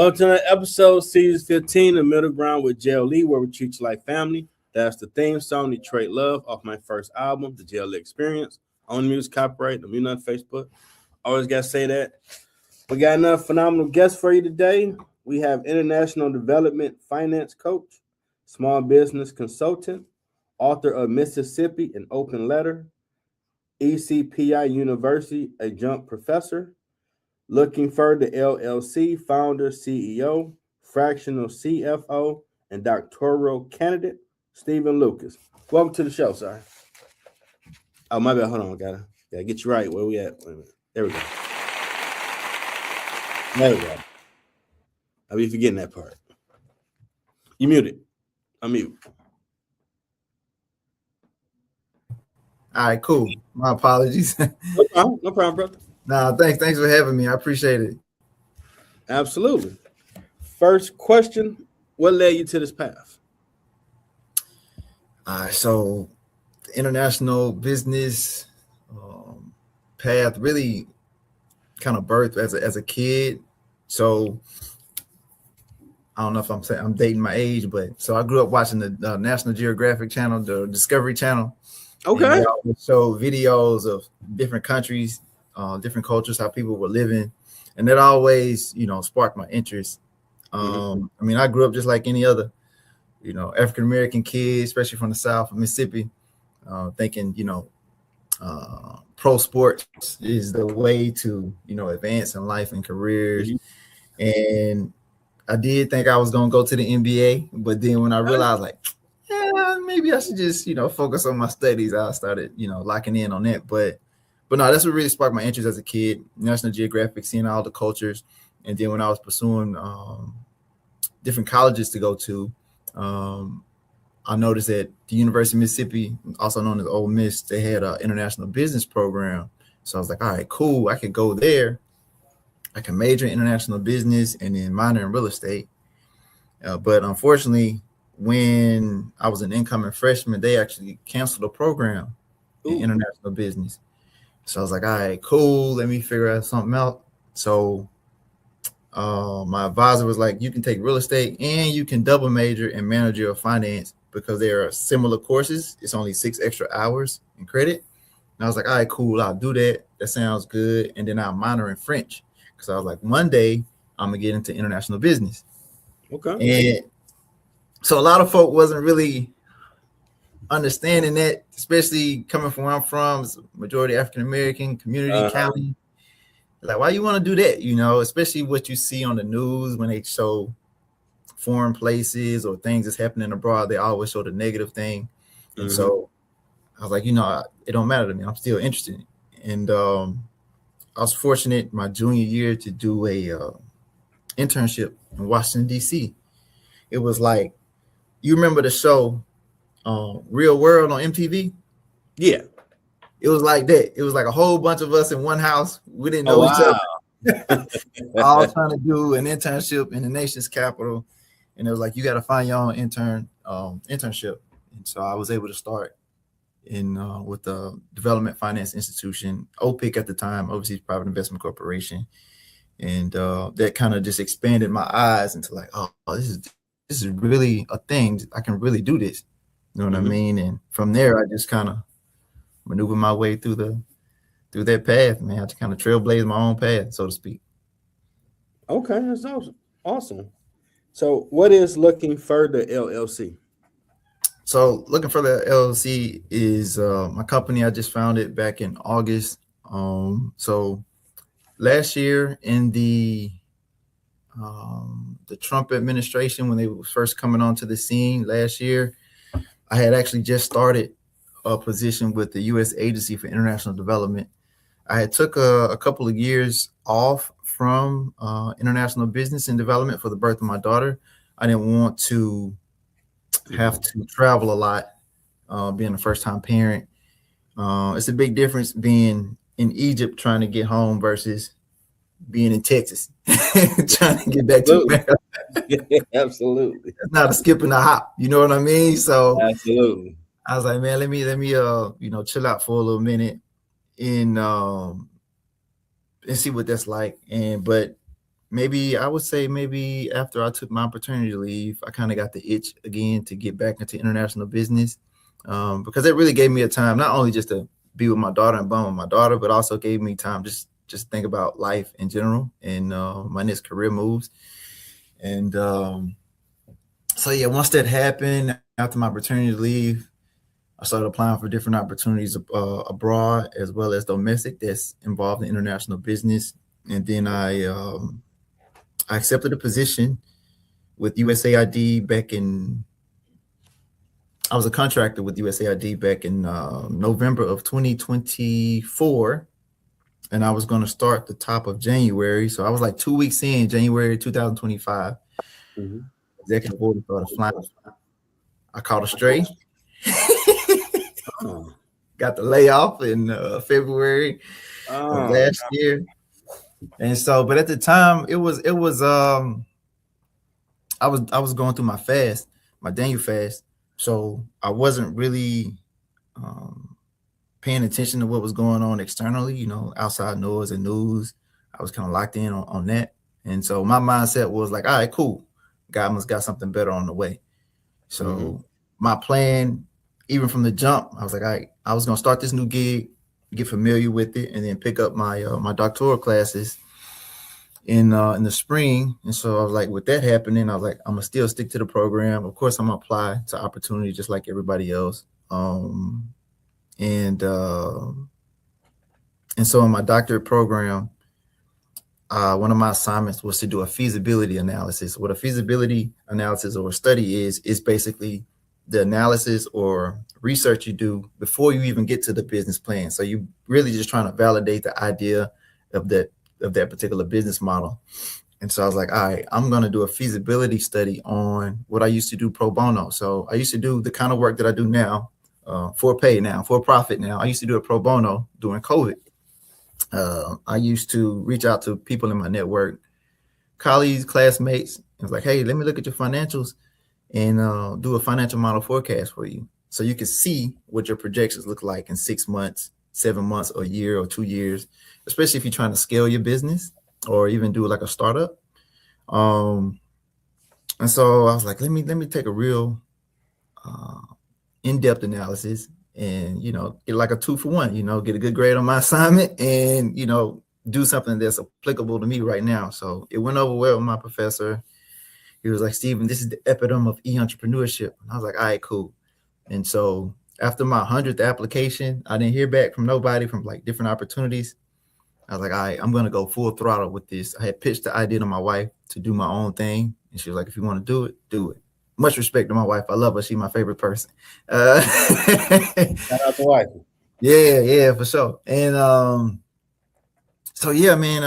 Welcome to another episode, season 15, The Middle Ground with JLE, where we treat you like family. That's the theme song, Detroit Love, off my first album, The JLE Experience. On music copyright, I'm on Facebook. Always got to say that. We got another phenomenal guest for you today. We have international development finance coach, small business consultant, author of Mississippi, an Open Letter, ECPI University Adjunct Professor, Looking Further LLC founder, CEO, Fractional CFO, and Doctoral candidate, Stephen Lucas. Welcome to the show, sir. Oh, my bad. Hold on. Gotta get you right. Where we at? Wait a minute. There we go. There we go. I'll be forgetting that part. You muted. I'm mute. All right, cool. My apologies. No problem, brother. Nah, thanks for having me. I appreciate it. Absolutely. First question, what led you to this path? So the international business path really kind of birthed as a kid. So I don't know if I'm dating my age, but so I grew up watching the National Geographic channel, the Discovery Channel. Okay. Show videos of different countries, different cultures, how people were living, and that always, sparked my interest. I mean, I grew up just like any other, African American kid, especially from the South of Mississippi, thinking, pro sports is the way to, advance in life and careers. And I did think I was gonna go to the NBA, but then when I realized, like, yeah, maybe I should just, focus on my studies, I started, locking in on that. But no, that's what really sparked my interest as a kid. National Geographic, seeing all the cultures. And then when I was pursuing different colleges to go to, I noticed that the University of Mississippi, also known as Ole Miss, they had an international business program. So I was like, all right, cool. I could go there. I can major in international business and then minor in real estate. But unfortunately, when I was an incoming freshman, they actually canceled the program in international business. So I was like, all right, cool. Let me figure out something out. So my advisor was like, you can take real estate and you can double major in managerial finance because they are similar courses. It's only 6 extra hours in credit. And I was like, all right, cool. I'll do that. That sounds good. And then I'll minor in French because I was like, one day I'm going to get into international business. Okay. And so a lot of folk wasn't really understanding that, especially coming from where I'm from, majority African American community county. Like, why you want to do that? Especially what you see on the news when they show foreign places or things that's happening abroad, they always show the negative thing. And so I was like, it don't matter to me. I'm still interested. And I was fortunate my junior year to do a internship in Washington, D.C. It was like, you remember the show Real World on MTV? Yeah. It was like that. It was like a whole bunch of us in one house. We didn't know each other. All trying to do an internship in the nation's capital. And it was like, you got to find your own internship. And so I was able to start with the Development Finance Institution, OPIC at the time, Overseas Private Investment Corporation. And that kind of just expanded my eyes into like, oh, this is really a thing. I can really do this. You know what I mean? And from there, I just kind of maneuver my way through that path, man. I just kind of trailblaze my own path, so to speak. Okay, that's awesome. So what is Looking Further LLC? So Looking Further LLC is my company. I just founded back in August. So last year in the Trump administration, when they were first coming onto the scene last year, I had actually just started a position with the U.S. Agency for International Development. I had took a couple of years off from international business and development for the birth of my daughter. I didn't want to have to travel a lot, being a first-time parent. It's a big difference being in Egypt trying to get home versus being in Texas trying to get back to America. Absolutely. It's not a skip and a hop. You know what I mean? So absolutely. I was like, man, let me chill out for a little minute and see what that's like. But maybe I would say maybe after I took my paternity leave, I kind of got the itch again to get back into international business, because it really gave me a time not only just to be with my daughter and bond with my daughter, but also gave me time just think about life in general and my next career moves. And so yeah, once that happened after my paternity leave, I started applying for different opportunities abroad as well as domestic that's involved in international business. And then I accepted a position with USAID back in. I was a contractor with USAID back in November of 2024, and I was going to start the top of January. So I was like 2 weeks in January 2025. Mm-hmm. Executive order started flying. I caught a stray. Oh. Got the layoff in February of Oh. last year, and so, but at the time, it was I was going through my fast, my Daniel fast, so I wasn't really um, paying attention to what was going on externally, outside noise and news. I was kind of locked in on that, and so my mindset was like, all right, cool, God must got something better on the way. Mm-hmm. So my plan, even from the jump, I was like, I was gonna start this new gig, get familiar with it, and then pick up my doctoral classes in the spring. And so I was like, with that happening, I was like, I'm gonna still stick to the program. Of course, I'm gonna apply to opportunity just like everybody else. And so in my doctorate program, one of my assignments was to do a feasibility analysis. What a feasibility analysis or a study is basically the analysis or research you do before you even get to the business plan. So you really just trying to validate the idea of that particular business model. And so I was like, all right, I'm going to do a feasibility study on what I used to do pro bono. So I used to do the kind of work that I do now, for pay now, for profit now. I used to do it pro bono during COVID. I used to reach out to people in my network, colleagues, classmates, and was like, hey, let me look at your financials and do a financial model forecast for you. So you can see what your projections look like in 6 months, 7 months, or a year or 2 years, especially if you're trying to scale your business or even do like a startup. And so I was like, let me take a real in-depth analysis and, get like a 2-for-1, get a good grade on my assignment and, do something that's applicable to me right now. So it went over well with my professor. He was like, Steven, this is the epitome of e-entrepreneurship. And I was like, all right, cool. And so after my 100th application, I didn't hear back from nobody from like different opportunities. I was like, all right, I'm going to go full throttle with this. I had pitched the idea to my wife to do my own thing. And she was like, if you want to do it, do it. Much respect to my wife. I love her. She's my favorite person. Shout out to wife. Yeah, for sure. And so yeah, man,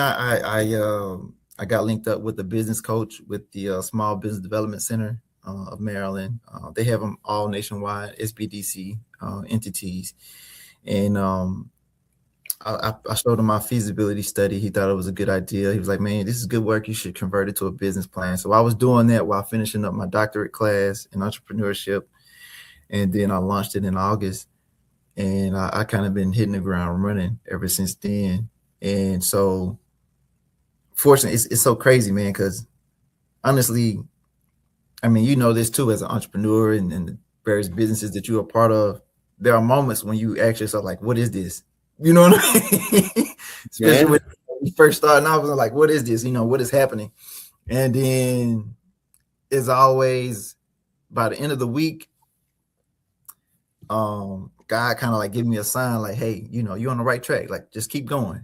I got linked up with a business coach with the Small Business Development Center of Maryland. They have them all nationwide, SBDC entities, and I showed him my feasibility study. He thought it was a good idea. He was like, man, this is good work. You should convert it to a business plan. So I was doing that while finishing up my doctorate class in entrepreneurship. And then I launched it in August. And I kind of been hitting the ground running ever since then. And so fortunately, it's so crazy, man, because honestly, I mean, this too as an entrepreneur and the various businesses that you're a part of. There are moments when you ask yourself, like, what is this? You know what I mean? Especially when you first starting off, I was like, what is this? What is happening? And then as always, by the end of the week, God kind of like give me a sign like, hey, you're on the right track. Like, just keep going.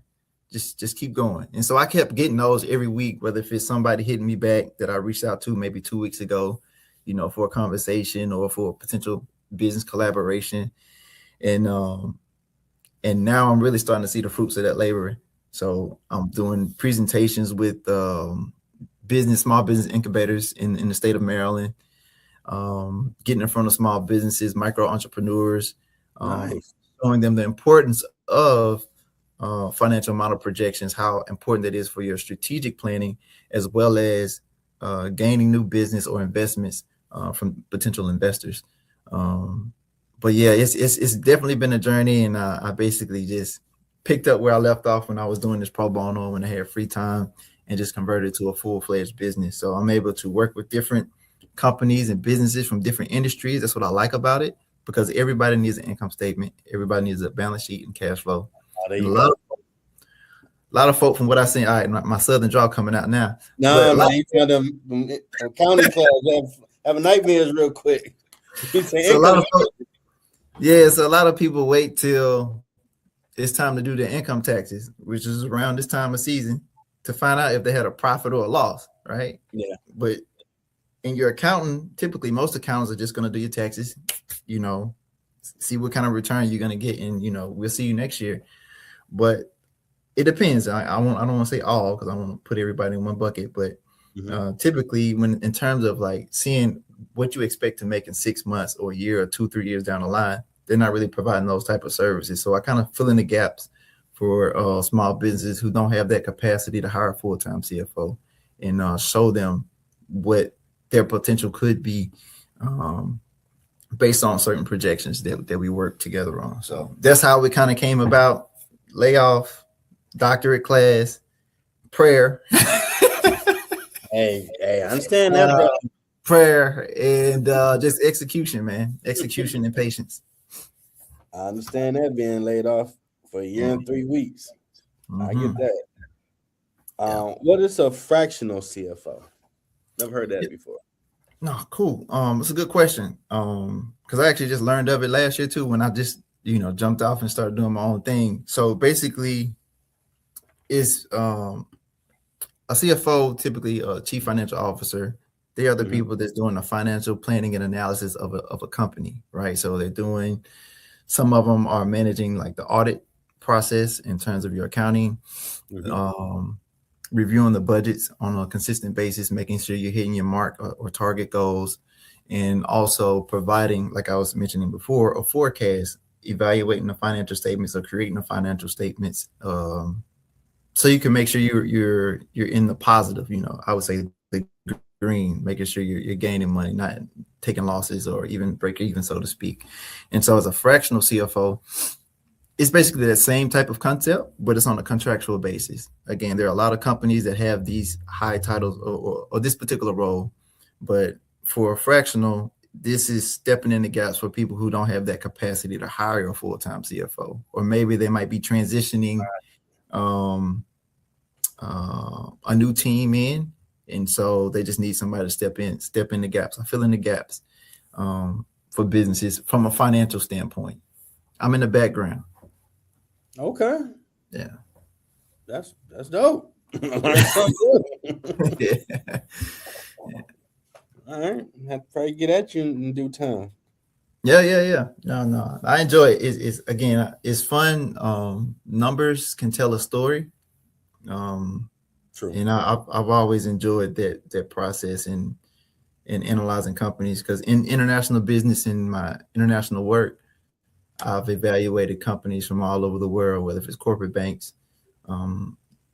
Just keep going. And so I kept getting those every week, whether if it's somebody hitting me back that I reached out to maybe 2 weeks ago, for a conversation or for a potential business collaboration. And now I'm really starting to see the fruits of that labor. So I'm doing presentations with small business incubators in the state of Maryland, getting in front of small businesses, micro entrepreneurs, nice. showing them the importance of financial model projections, how important that is for your strategic planning, as well as gaining new business or investments from potential investors. But yeah, it's definitely been a journey, and I basically just picked up where I left off when I was doing this pro bono when I had free time, and just convert it to a full-fledged business. So I'm able to work with different companies and businesses from different industries. That's what I like about it, because everybody needs an income statement. Everybody needs a balance sheet and cash flow. Oh, there And you go. a lot of folk from what I've seen, all right, my Southern draw coming out now. No, man, you tell them accounting class have nightmares real quick. So a lot of folk, so a lot of people wait till it's time to do their income taxes, which is around this time of season, to find out if they had a profit or a loss, right? Yeah. But in your accountant, typically most accountants are just going to do your taxes, see what kind of return you're going to get, and we'll see you next year. But it depends. I don't want to say all, because I want to put everybody in one bucket, but typically, when in terms of like seeing what you expect to make in 6 months or a year or 2-3 years down the line, they're not really providing those type of services. So I kind of fill in the gaps for small businesses who don't have that capacity to hire a full-time CFO, and show them what their potential could be, based on certain projections that we work together on. So that's how we kind of came about. Layoff, doctorate class, prayer. Hey, I understand that, bro. Prayer and just execution, man. Execution and patience. I understand that, being laid off for a year and 3 weeks. I get that. What is a fractional CFO? Never heard that before. No, cool. It's a good question. Because I actually just learned of it last year too, when I just jumped off and started doing my own thing. So basically, it's a CFO, typically a chief financial officer. They are the people that's doing the financial planning and analysis of a company, right? So they're doing, some of them are managing like the audit process in terms of your accounting, reviewing the budgets on a consistent basis, making sure you're hitting your mark or target goals, and also providing, like I was mentioning before, a forecast, evaluating the financial statements or creating the financial statements, so you can make sure you're in the positive. I would say the green, making sure you're gaining money, not taking losses or even break even, so to speak. And so as a fractional CFO, it's basically that same type of concept, but it's on a contractual basis. Again, there are a lot of companies that have these high titles or this particular role, but for a fractional, this is stepping in the gaps for people who don't have that capacity to hire a full-time CFO, or maybe they might be transitioning a new team in, and so they just need somebody to step in the gaps. I fill in the gaps for businesses from a financial standpoint. I'm in the background. Okay. Yeah. That's dope. Yeah. All right. I have to probably get at you in due time. Yeah. No. I enjoy it. It's again, it's fun. Numbers can tell a story. True. And I've always enjoyed that process in analyzing companies, because in international business, in my international work, I've evaluated companies from all over the world, whether it's corporate banks,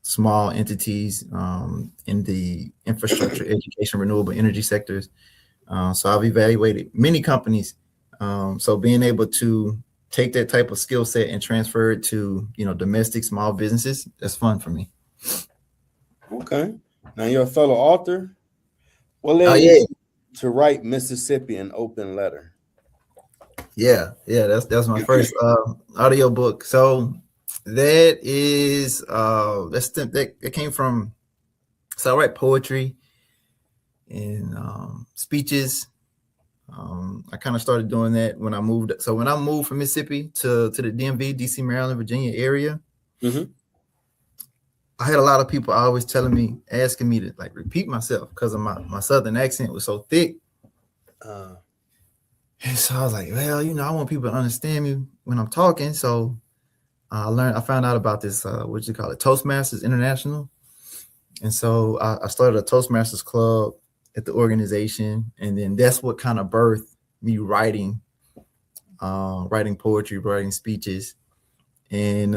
small entities in the infrastructure, education, renewable energy sectors. So I've evaluated many companies. So being able to take that type of skill set and transfer it to domestic small businesses, that's fun for me. Okay. Now you're a fellow author. What led you to write Mississippi an open letter? Yeah, that's my first audio book. So that is that came from, so I write poetry and speeches. I kind of started doing that when I moved. So when I moved from Mississippi to the DMV, DC, Maryland, Virginia area, I had a lot of people always asking me to like repeat myself because of my Southern accent was so thick. And so I was like, well, I want people to understand me when I'm talking. So I found out about this, Toastmasters International. And so I started a Toastmasters club at the organization. And then that's what kind of birthed me writing poetry, writing speeches. And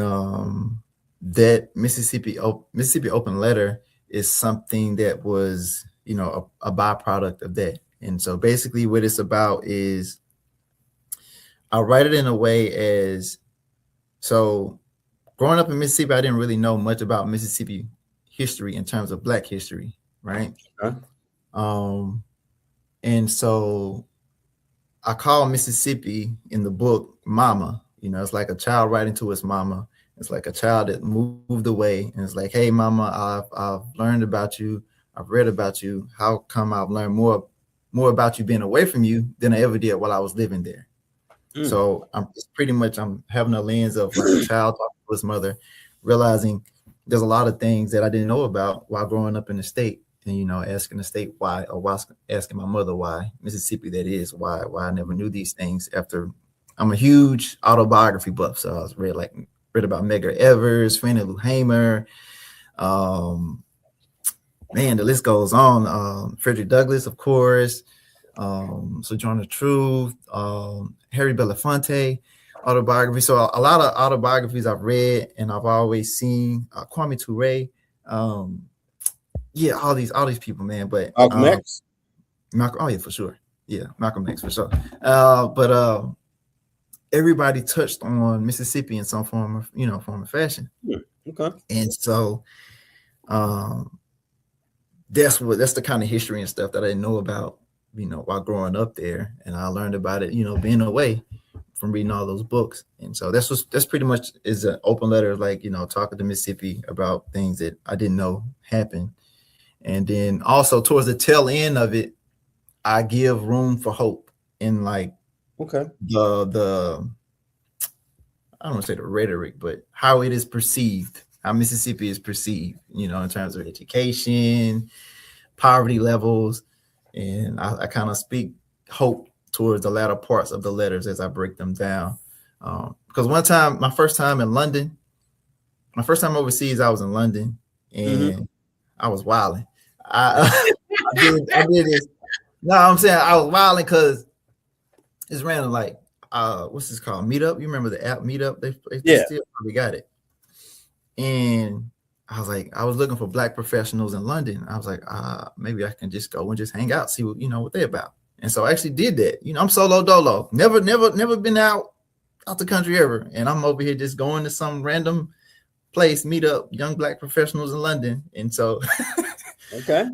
that Mississippi Open Letter is something that was, a byproduct of that. And so basically what it's about is I write it in a way as, so growing up in Mississippi, I didn't really know much about Mississippi history in terms of Black history, right? Okay. And so I call Mississippi in the book Mama. You know, it's like a child writing to its mama. It's like a child that moved away, and it's like, hey, mama, I've learned about you. I've read about you. How come I've learned more about you being away from you than I ever did while I was living there? So I'm having a lens of like a child talking to his mother, realizing there's a lot of things that I didn't know about while growing up in the state, and you know, asking the state why, or asking my mother why, Mississippi that is, why I never knew these things. After I'm a huge autobiography buff, so I was read about Medgar Evers, Fannie Lou Hamer, man, the list goes on. Frederick Douglass, of course, Sojourner Truth, Harry Belafonte autobiography. So a lot of autobiographies I've read, and I've always seen Kwame Ture. Yeah, all these people, man. But Malcolm X. Oh yeah, for sure. Yeah, Malcolm X for sure. But everybody touched on Mississippi in some form of fashion. Okay. And so that's the kind of history and stuff that I didn't know about, you know, while growing up there. And I learned about it, you know, being away from reading all those books. And so that's pretty much is an open letter, like, you know, talking to Mississippi about things that I didn't know happened. And then also towards the tail end of it, I give room for hope in like the I don't want to say the rhetoric, but how it is perceived, how Mississippi is perceived, you know, in terms of education, poverty levels. And I kind of speak hope towards the latter parts of the letters as I break them down. Because one time, my first time overseas, I was in London, and I was wilding. I did this. No, I'm saying I was wilding because it's random, like, what's this called? Meetup. You remember the app Meetup? They still probably got it. And I was looking for Black professionals in London. I was like, maybe I can just go and just hang out, see what they're about. And so I actually did that. You know, I'm solo dolo. Never been out the country ever. And I'm over here just going to some random place, meet up young Black professionals in London. And so okay.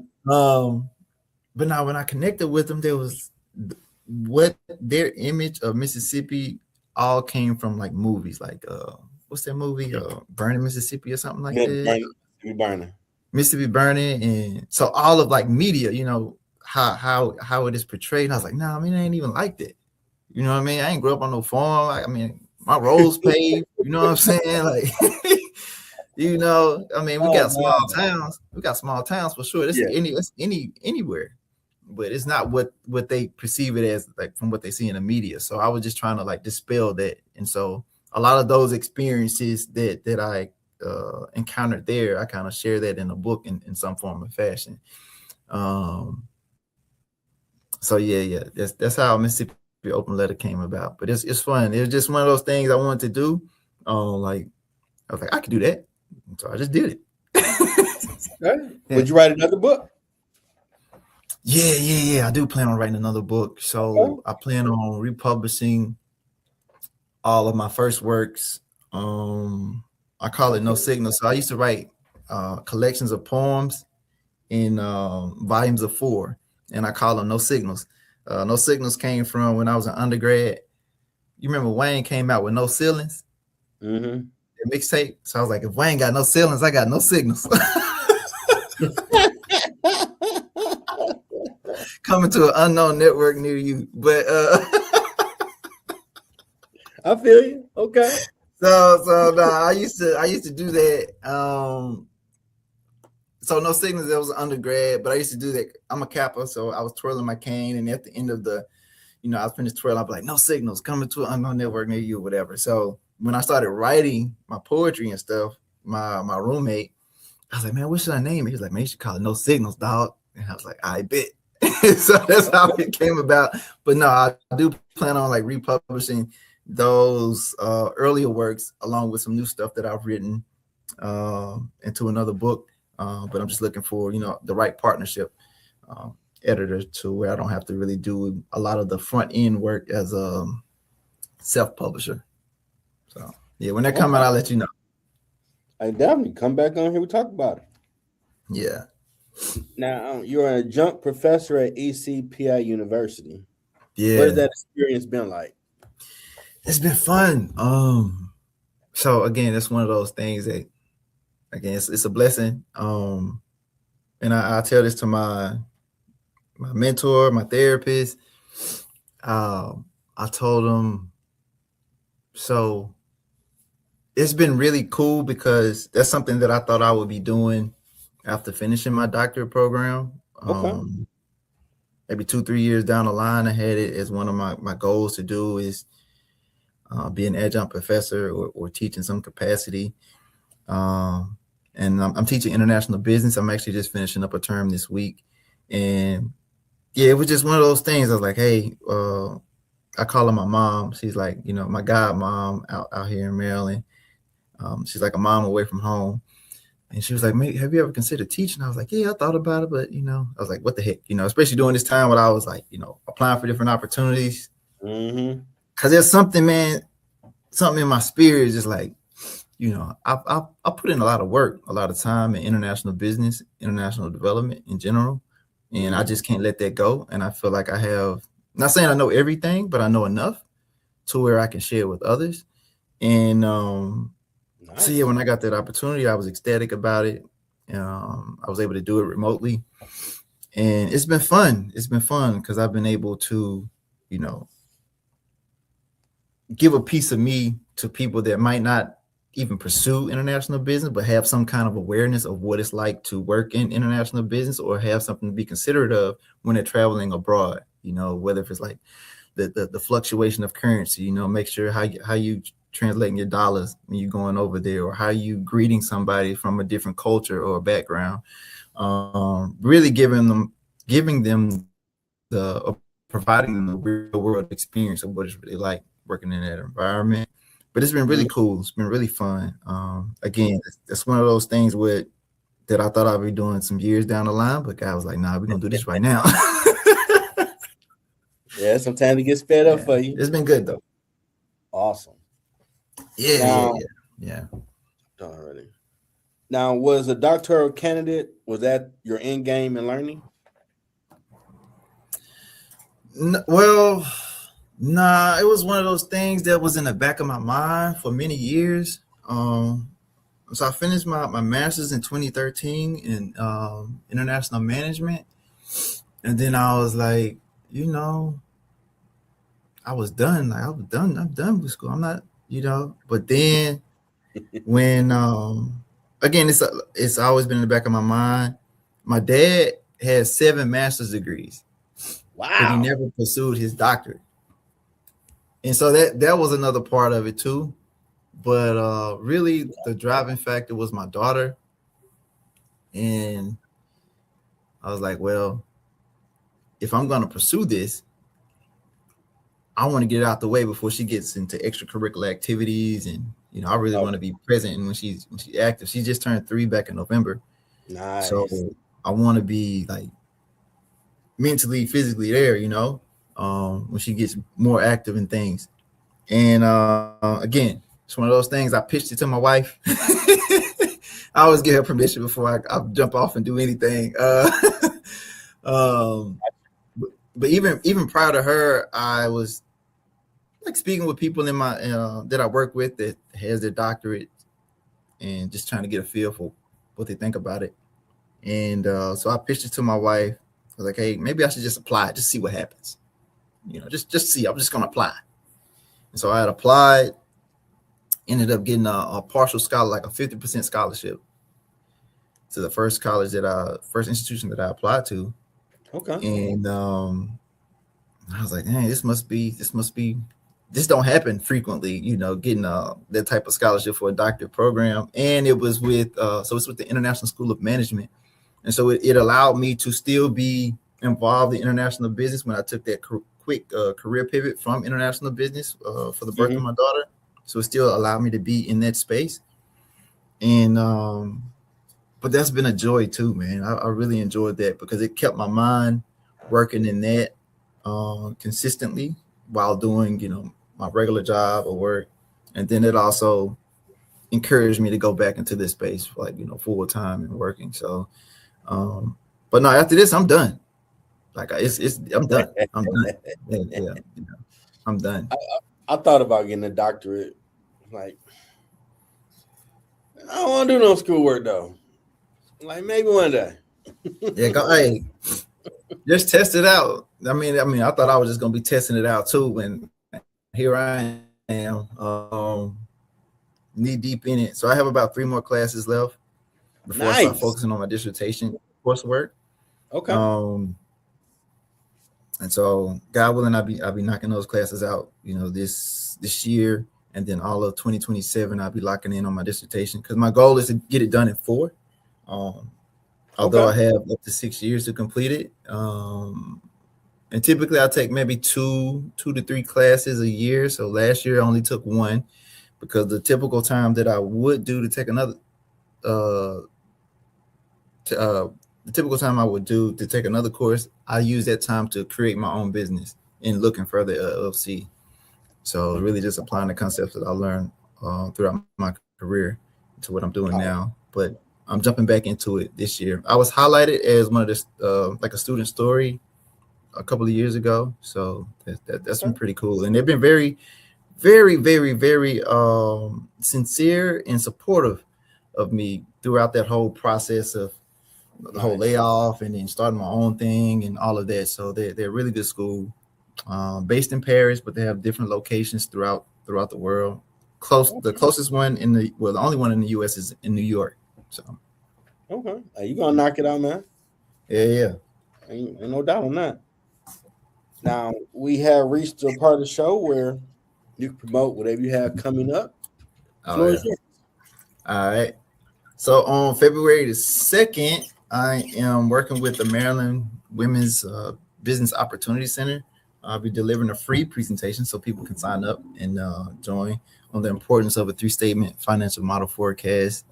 But now when I connected with them, there was what their image of Mississippi all came from, like movies, like what's that movie? Burning Mississippi or something like that. Mississippi Burning. And so all of like media, you know, how it is portrayed. And I was like, nah, I mean, I ain't even like that. You know what I mean? I ain't grew up on no farm. I mean, my roads paved. You know what I'm saying? Like, you know, I mean, we got small towns. We got small towns for sure. It's anywhere. But it's not what they perceive it as, like from what they see in the media. So I was just trying to like dispel that. And so a lot of those experiences that I encountered there, I kind of share that in a book in some form of fashion. So yeah, that's how Mississippi Open Letter came about. But it's fun. It was just one of those things I wanted to do. Like I was like, I could do that. So I just did it. Okay. Would you write another book? Yeah. I do plan on writing another book. So I plan on republishing all of my first works. I call it No Signal. So I used to write collections of poems in volumes of 4, and I call them No Signals. No Signals came from when I was an undergrad. You remember Wayne came out with No Ceilings? The mixtape. So I was like, if Wayne got no ceilings, I got no signals. Coming to an unknown network near you. But I feel you. Okay. So no, I used to do that. So No Signals, that was undergrad, but I used to do that. I'm a Kappa, so I was twirling my cane, and at the end of the, you know, I was finished twirling, I'd be like, no signals, coming to an unknown network near you, whatever. So when I started writing my poetry and stuff, my roommate, I was like, man, what should I name it? He was like, man, you should call it No Signals, dog. And I was like, I bet. So that's how it came about. But no, I do plan on like republishing those earlier works along with some new stuff that I've written into another book. But I'm just looking for, you know, the right partnership editor to where I don't have to really do a lot of the front end work as a self-publisher. So yeah, when that comes out, I'll let you know. I definitely come back on here. We talk about it. Yeah. Now, you're an adjunct professor at ECPI University. What has Yeah. that experience been like? It's been fun. So again, it's one of those things that again it's a blessing. And I tell this to my mentor, my therapist. I told him, so it's been really cool because that's something that I thought I would be doing after finishing my doctorate program. Okay. Maybe 2-3 years down the line, I had it as one of my goals to do is be an adjunct professor or teach in some capacity. Um, and I'm teaching international business. I'm actually just finishing up a term this week. And yeah, it was just one of those things. I was like, hey, I call her my mom. She's like, my god mom out here in Maryland. She's like a mom away from home. And she was like, "Mate, have you ever considered teaching?" I was like, "Yeah, I thought about it, but I was like, what the heck, especially during this time when I was like, applying for different opportunities. Mm-hmm. Cause there's something, man, something in my spirit is just like, I put in a lot of work, a lot of time in international business, international development in general, and I Mm-hmm. just can't let that go. And I feel like I have, not saying I know everything, but I know enough to where I can share with others. And so yeah, Nice. when I got that opportunity, I was ecstatic about it. I was able to do it remotely, and it's been fun. It's been fun because I've been able to, you know, give a piece of me to people that might not even pursue international business, but have some kind of awareness of what it's like to work in international business or have something to be considerate of when they're traveling abroad. Whether if it's like the fluctuation of currency, make sure how you translating your dollars when you're going over there, or how you greeting somebody from a different culture or background. Really giving them providing them the real world experience of what it's really like working in that environment. But it's been really Mm-hmm. cool. It's been really fun. Again, it's one of those things that I thought I'd be doing some years down the line, but God was like, "Nah, we're gonna do this right now." Yeah, sometimes it gets sped up Yeah, for you. it's been good though. Awesome. Yeah, yeah, Now, yeah, yeah. already. Now, was a doctoral candidate, was that your end game in learning? Well, nah, it was one of those things that was in the back of my mind for many years. So I finished my master's in 2013 in international management, and then I was like, I was done. Like I was done. I'm done with school. I'm not, But then when again, it's always been in the back of my mind. My dad has 7 master's degrees, but he Wow. never pursued his doctorate. And so that was another part of it too. But really the driving factor was my daughter. And I was like, well, if I'm gonna pursue this, I want to get it out the way before she gets into extracurricular activities. And I really Oh, want to be present and when she's active. She just turned 3 back in November. So nice. I want to be like mentally, physically there, when she gets more active in things. And again, it's one of those things. I pitched it to my wife. I always get her permission before I jump off and do anything. Um, but even prior to her, I was like speaking with people in my that I work with that has their doctorate, and just trying to get a feel for what they think about it. And so I pitched it to my wife. I was like, hey, maybe I should just apply, just see what happens. Just see. I'm just gonna apply. And so I had applied, ended up getting a partial scholar, like a 50% scholarship to the first institution that I applied to. Okay. And I was like, hey, this don't happen frequently, getting that type of scholarship for a doctorate program. And it was so it's with the International School of Management. And so it allowed me to still be involved in international business when I took that quick career pivot from international business for the birth of Mm-hmm. my daughter. So it still allowed me to be in that space. And but that's been a joy too, man. I really enjoyed that because it kept my mind working in that consistently while doing, my regular job or work. And then it also encouraged me to go back into this space, like, full time and working. So, but no, after this, I'm done. Like I'm done. I'm done. Yeah, I'm done. I thought about getting a doctorate. Like, I don't want to do no schoolwork though. Like maybe one day. Yeah, hey, just test it out. I mean, I thought I was just gonna be testing it out too, and here I am, knee deep in it. So I have about 3 more classes left before I start focusing on my dissertation coursework. Okay. And so, God willing, I'll be knocking those classes out, this year, and then all of 2027, I'll be locking in on my dissertation because my goal is to get it done in 4. Although I have up to 6 years to complete it. And typically I take maybe 2 to 3 classes a year. So last year I only took 1 because the typical time that I would do to take another, the typical time I would do to take another course, I use that time to create my own business and looking for the LLC. So really just applying the concepts that I learned throughout my career to what I'm doing now. But I'm jumping back into it this year. I was highlighted as one of the like a student story a couple of years ago. So that's been pretty cool. And they've been very, very, very, very sincere and supportive of me throughout that whole process of the whole layoff and then starting my own thing and all of that. So they're a really good school, based in Paris, but they have different locations throughout the world. The closest one the only one in the US is in New York. So okay, you gonna knock it out, man. Yeah. Ain't no doubt on that. Now we have reached a part of the show where you can promote whatever you have coming up. All right. So on February the 2nd, I am working with the Maryland Women's Business Opportunity Center. I'll be delivering a free presentation so people can sign up and join on the importance of a 3-statement financial model forecast.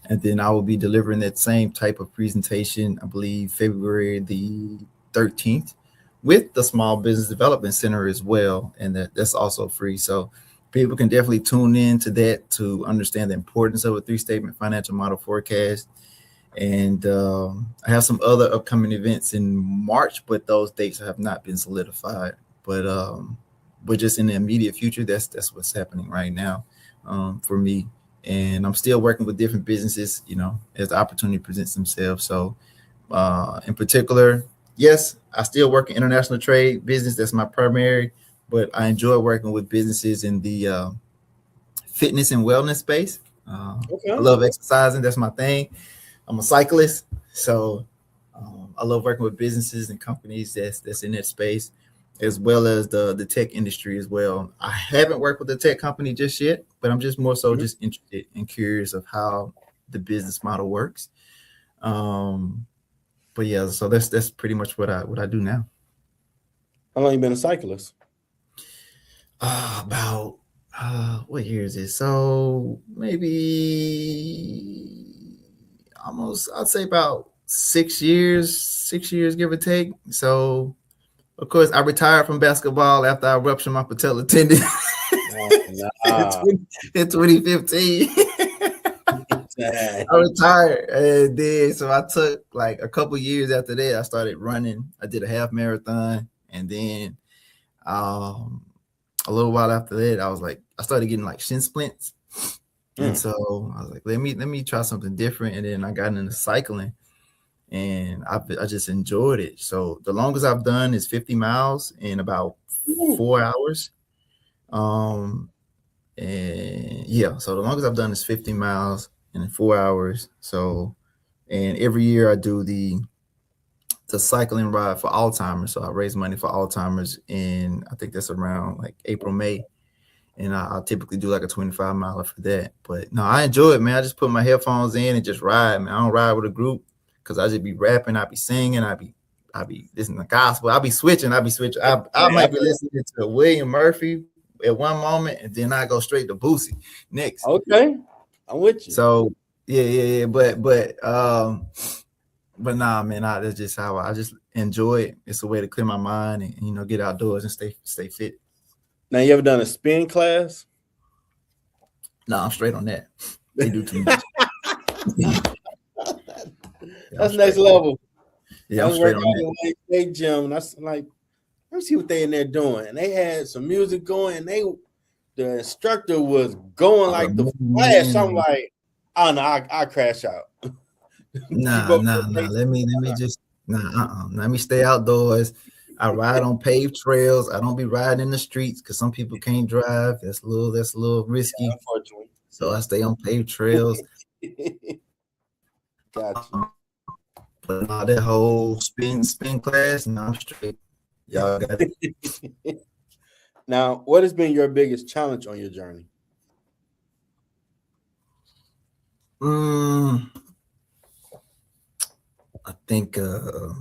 And then I will be delivering that same type of presentation, I believe, February the 13th with the Small Business Development Center as well. And that's also free. So people can definitely tune in to that to understand the importance of a 3-statement financial model forecast. And I have some other upcoming events in March, but those dates have not been solidified. But just in the immediate future, that's what's happening right now for me. And I'm still working with different businesses, as the opportunity presents themselves. So in particular, yes, I still work in international trade business. That's my primary, but I enjoy working with businesses in the fitness and wellness space. I love exercising. That's my thing. I'm a cyclist. So I love working with businesses and companies that's in that space, as well as the tech industry as well. I haven't worked with a tech company just yet, but I'm just more so just interested and curious of how the business model works. But yeah, so that's pretty much what I do now. How long you been a cyclist? About what year is it? So maybe almost, I'd say about 6 years, give or take. So of course, I retired from basketball after I ruptured my patellar tendon in 2015. I retired, and then so I took like a couple years after that. I started running. I did a half marathon, and then a little while after that, I started getting like shin splints, and so I was like, let me try something different. And then I got into cycling. And I just enjoyed it. So the longest I've done is 50 miles in about 4 hours. And yeah, so the longest I've done is 50 miles in 4 hours. So, and every year I do the cycling ride for Alzheimer's. So I raise money for Alzheimer's, and I think that's around like April, May. And I'll typically do like a 25 miler for that. But no, I enjoy it, man. I just put my headphones in and just ride, man. I don't ride with a group, because I just be rapping, I be singing, I be listening to gospel, I be switching. I might be listening to William Murphy at one moment, and then I go straight to Boosie next. Okay, I'm with you. So yeah, but nah, man, that's just how I just enjoy it. It's a way to clear my mind and get outdoors and stay fit. Now, you ever done a spin class? No, I'm straight on that. They do too much. That's next level. Yeah, I I'm was straight working on out that. in the state gym, and I was like, let me see what they in there doing. And they had some music going, and the instructor was going like the Flash. I'm like, oh no, I crash out. Nah. Let me just Let me stay outdoors. I ride on paved trails. I don't be riding in the streets because some people can't drive. That's a little risky. Yeah, unfortunately. So I stay on paved trails. Gotcha. But not that whole spin class. No, I'm straight. Y'all got it. Now, what has been your biggest challenge on your journey? I think the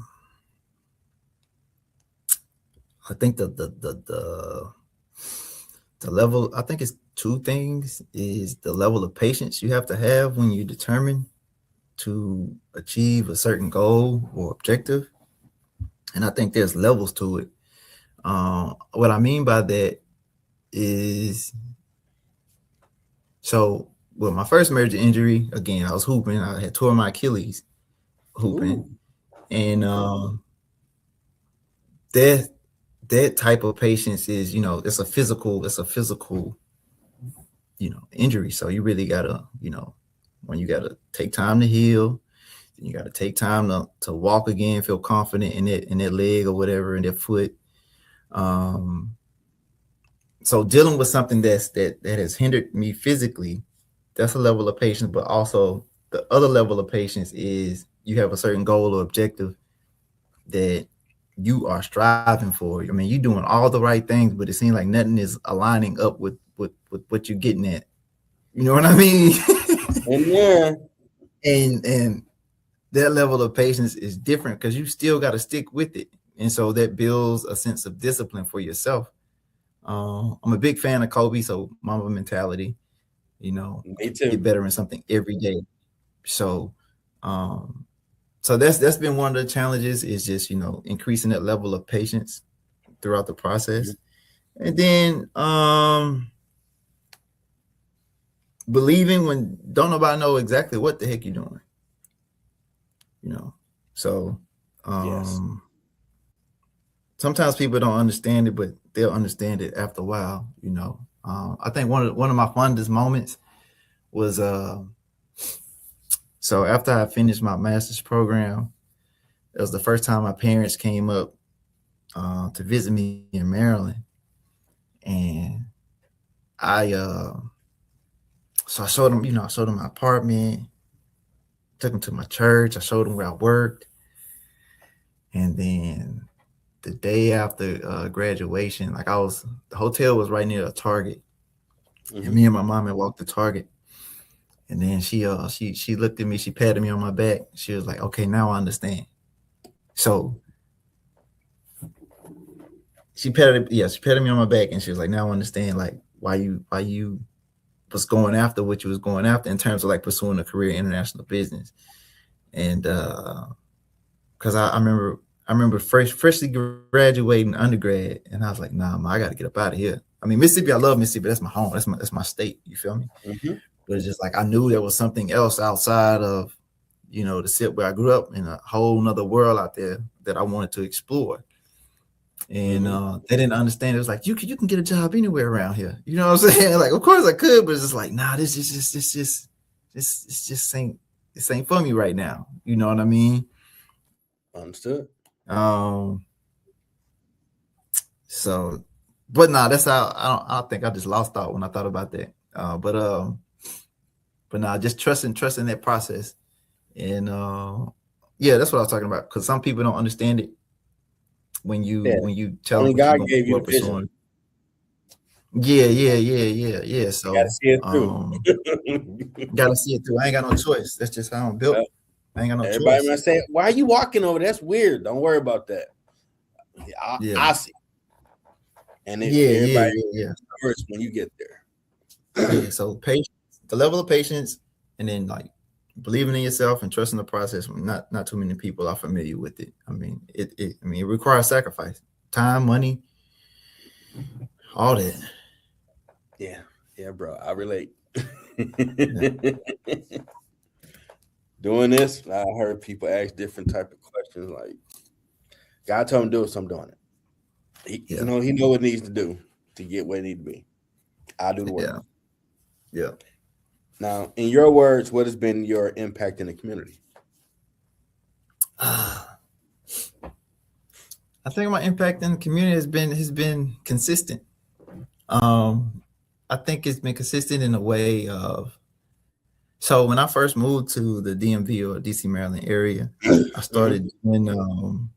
level, I think it's two things, is the level of patience you have to have when you're determined to achieve a certain goal or objective. And I think there's levels to it. What I mean by that is, so with my first major injury, again, I was hooping. I had tore my Achilles hooping. Ooh. And that type of patience is, it's a physical, injury. So you really gotta, when you gotta take time to heal, you gotta take time to walk again, feel confident in that leg or whatever, in that foot. So dealing with something that has hindered me physically, that's a level of patience. But also the other level of patience is you have a certain goal or objective that you are striving for. I mean, you're doing all the right things, but it seems like nothing is aligning up with what you're getting at. You know what I mean? Yeah. And that level of patience is different because you still got to stick with it. And so that builds a sense of discipline for yourself. I'm a big fan of Kobe, so Mamba mentality, Me too. Get better in something every day. So, so that's been one of the challenges, is just, increasing that level of patience throughout the process. Mm-hmm. And then, believing when don't nobody know exactly what the heck you're doing, so, yes. Sometimes people don't understand it, but they'll understand it after a while. I think one of my fondest moments was so after I finished my master's program, it was the first time my parents came up to visit me in Maryland, and so I showed them, I showed them my apartment, took them to my church, I showed them where I worked, and then the day after graduation, the hotel was right near a Target, mm-hmm. and me and my mom had walked to Target, and then she looked at me, she patted me on my back, she was like, "Okay, now I understand." So she patted me on my back, and she was like, "Now I understand, like, why you was going after what you was going after in terms of like pursuing a career in international business." And because I remember freshly graduating undergrad, and I was like, "Nah, I got to get up out of here." I mean, Mississippi, I love Mississippi. That's my home. That's my state. You feel me? Mm-hmm. But it's just like I knew there was something else outside of, the SIP where I grew up, in a whole nother world out there that I wanted to explore. And they didn't understand. It was like, you can get a job anywhere around here. You know what I'm saying? Like, of course I could, but it's just like, nah, this ain't for me right now. You know what I mean? Understood. So, but nah, that's how I think I just lost thought when I thought about that. But nah, just trusting that process. And yeah, that's what I was talking about. Because some people don't understand it when you tell them God gave you the vision. Yeah. So gotta see it through. Gotta see it through. I ain't got no choice. That's just how I'm built. I ain't got no choice. Everybody might say, "Why are you walking over? That's weird." Don't worry about that. I see. And everybody hurts when you get there. Yeah. So patience, the level of patience, and then like believing in yourself and trusting the process. Not too many people are familiar with it. I mean, it requires sacrifice, time, money, all that. Yeah, bro. I relate. Doing this, I heard people ask different type of questions. Like, God told him to do it, so I'm doing it. He know what needs to do to get where it need to be. I'll do the work. Yeah. Now, in your words, what has been your impact in the community? I think my impact in the community has been consistent. I think it's been consistent in a way of, so when I first moved to the DMV or DC Maryland area, I started doing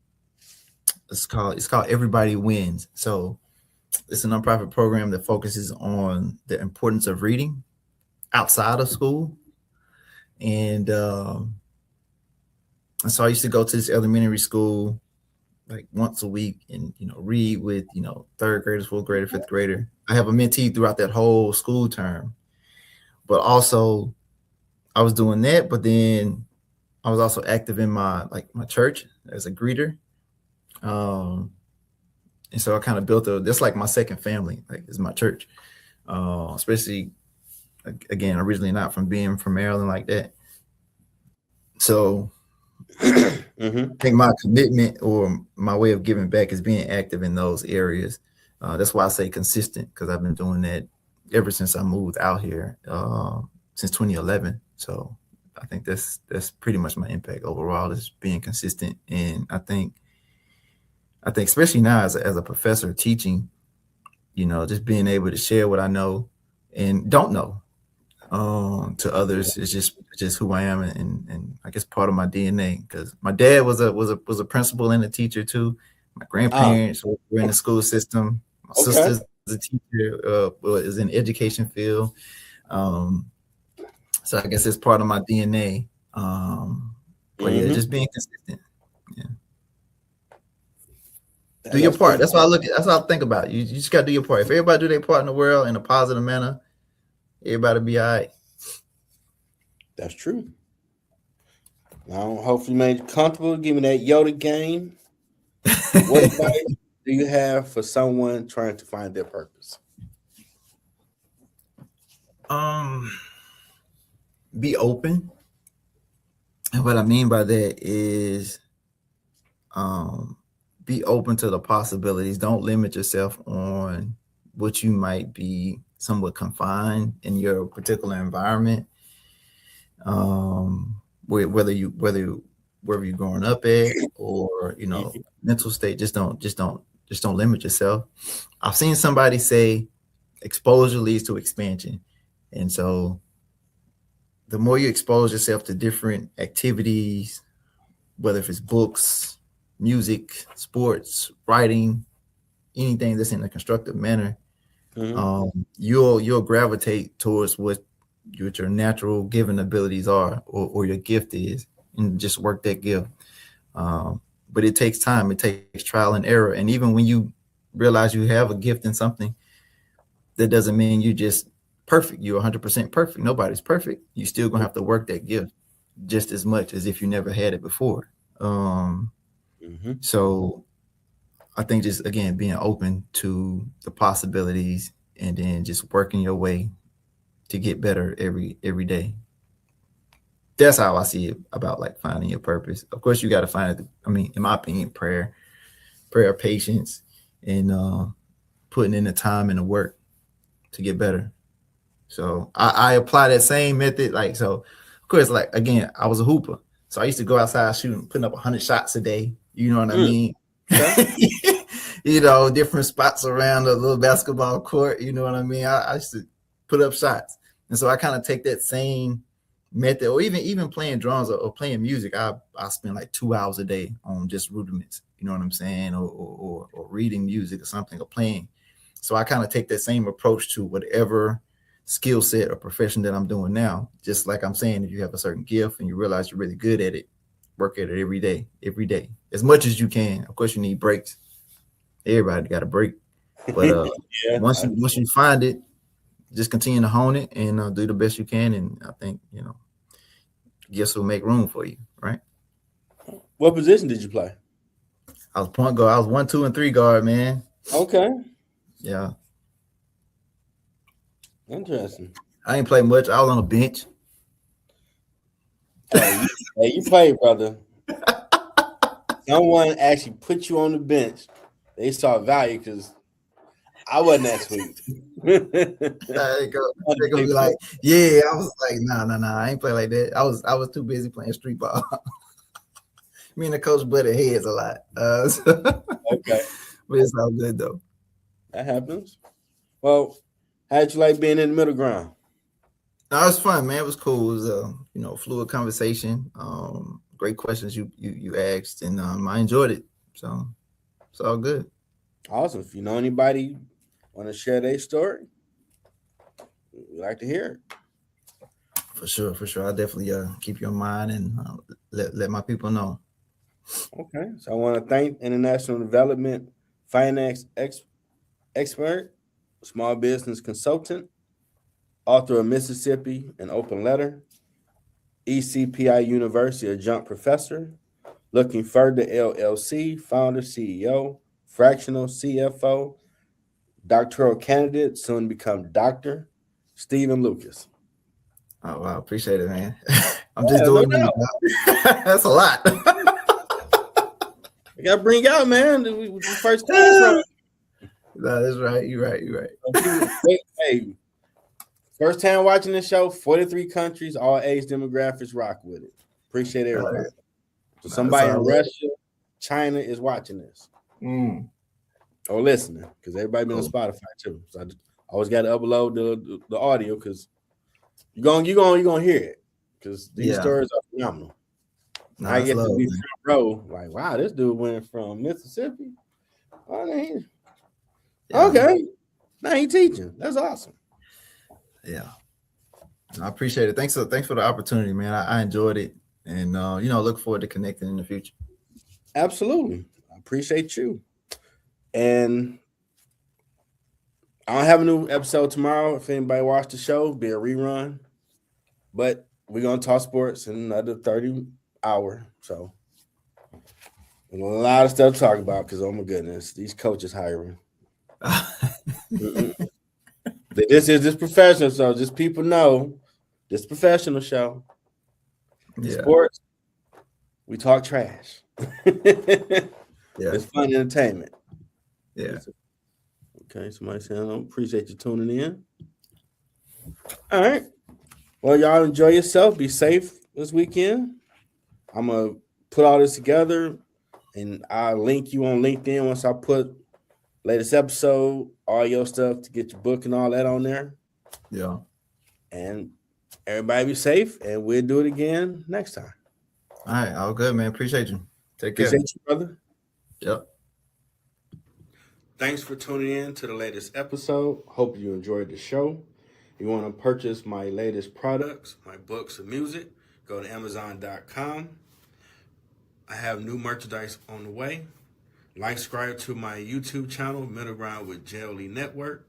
it's called Everybody Wins. So it's a nonprofit program that focuses on the importance of reading outside of school. And so I used to go to this elementary school like once a week and read with third graders, fourth grader, fifth grader. I have a mentee throughout that whole school term. But also I was doing that, but then I was also active in my church as a greeter. And so I kind of built that's like my second family, like it's my church. Especially again, originally not from being from Maryland like that. So I think my commitment or my way of giving back is being active in those areas. That's why I say consistent, because I've been doing that ever since I moved out here, since 2011. So I think that's pretty much my impact overall, is being consistent. And I think especially now as a professor teaching, just being able to share what I know and don't know to others is just who I am, and I guess part of my DNA, because my dad was a principal and a teacher too. My grandparents were in the school system. My sister's a teacher, is in the education field. So I guess it's part of my DNA. But yeah, just being consistent. Yeah. Do your part. That's what I look at. That's what I think about. You just got to do your part. If everybody do their part in the world in a positive manner, everybody be all right. That's true. Now, hopefully, you made you comfortable. Give me that Yoda game. What advice do you have for someone trying to find their purpose? Be open. And what I mean by that is, be open to the possibilities. Don't limit yourself on what you might be somewhat confined in your particular environment. Whether you're growing up at, or mental state, just don't limit yourself. I've seen somebody say exposure leads to expansion, and so the more you expose yourself to different activities, whether if it's books, music, sports, writing, anything that's in a constructive manner, you'll gravitate towards what your natural given abilities are, or your gift is, and just work that gift. But it takes time. It takes trial and error. And even when you realize you have a gift in something, that doesn't mean you just perfect. You're 100% perfect. Nobody's perfect. You still gonna have to work that gift just as much as if you never had it before. So I think just, again, being open to the possibilities, and then just working your way to get better every day. That's how I see it about finding your purpose. Of course, you got to find it. I mean, in my opinion, prayer, patience, and putting in the time and the work to get better. So I apply that same method. So of course, again, I was a hooper. So I used to go outside shooting, putting up 100 shots a day. You know what I mean? Okay. Different spots around the little basketball court. You know what I mean? I used to put up shots. And so I kind of take that same method, or even playing drums or playing music. I spend 2 hours a day on just rudiments. You know what I'm saying? Or reading music or something, or playing. So I kind of take that same approach to whatever skill set or profession that I'm doing now. Just like I'm saying, if you have a certain gift and you realize you're really good at it, work at it every day, as much as you can. Of course, you need breaks. Everybody got a break, but once you find it, just continue to hone it and do the best you can. And I think gifts will make room for you, right? What position did you play? I was point guard. I was 1, 2, and 3 guard, man. Okay. Yeah. Interesting. I ain't played much. I was on a bench. Hey, you played, brother. Someone actually put you on the bench. They saw value because I wasn't that sweet. They gonna be like, yeah. I was like, nah. I ain't play like that. I was too busy playing street ball. Me and the coach butted heads a lot. Okay, but it's all good though. that happens. Well, how'd you like being in the middle ground? No, it was fun, man. It was cool. It was fluid conversation. Great questions you asked, and I enjoyed it. So it's all good. Awesome. If you know anybody want to share their story, we'd like to hear it. For sure. I'll definitely keep you in mind and let my people know. Okay. So I want to thank International Development Finance expert, small business consultant, author of Mississippi, an Open Letter, ECPI University Adjunct Professor, Looking Further LLC, Founder, CEO, Fractional CFO, Doctoral Candidate, soon to become Doctor, Stephen Lucas. Oh, wow. Appreciate it, man. I'm just doing me. That's a lot. I got to bring you out, man. We first time. No, that's right. You're right. Hey, first time watching this show, 43 countries, all age demographics rock with it. Appreciate everybody. So somebody in Russia, China is watching this. Or listening, because everybody been on Spotify too. So I always got to upload the audio because you're gonna hear it. Because these stories are phenomenal. No, I get to be front row, like, wow, this dude went from Mississippi. Okay. Now he teaching. That's awesome. Yeah. I appreciate it. Thanks for the opportunity, man. I enjoyed it. And look forward to connecting in the future. Absolutely. I appreciate you. And I'll have a new episode tomorrow. If anybody watched the show, be a rerun. But we're gonna talk sports in another 30 hours. So a lot of stuff to talk about because, oh my goodness, these coaches hiring. This is professional, so just people know this professional show. Sports, we talk trash. It's fun entertainment. Yeah. Okay, somebody saying, I appreciate you tuning in. All right. Well, y'all enjoy yourself. Be safe this weekend. I'm going to put all this together, and I'll link you on LinkedIn once I put latest episode, all your stuff to get your book and all that on there. Yeah. And everybody be safe, and we'll do it again next time. All right. All good, man. Appreciate you. Take care. Appreciate you, brother. Yep. Thanks for tuning in to the latest episode. Hope you enjoyed the show. If you want to purchase my latest products, my books and music, go to Amazon.com. I have new merchandise on the way. Like, subscribe to my YouTube channel, Middle Ground with JLE Network.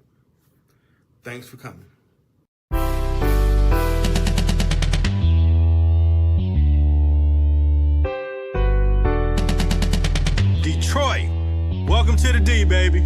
Thanks for coming. Detroit, welcome to the D, baby.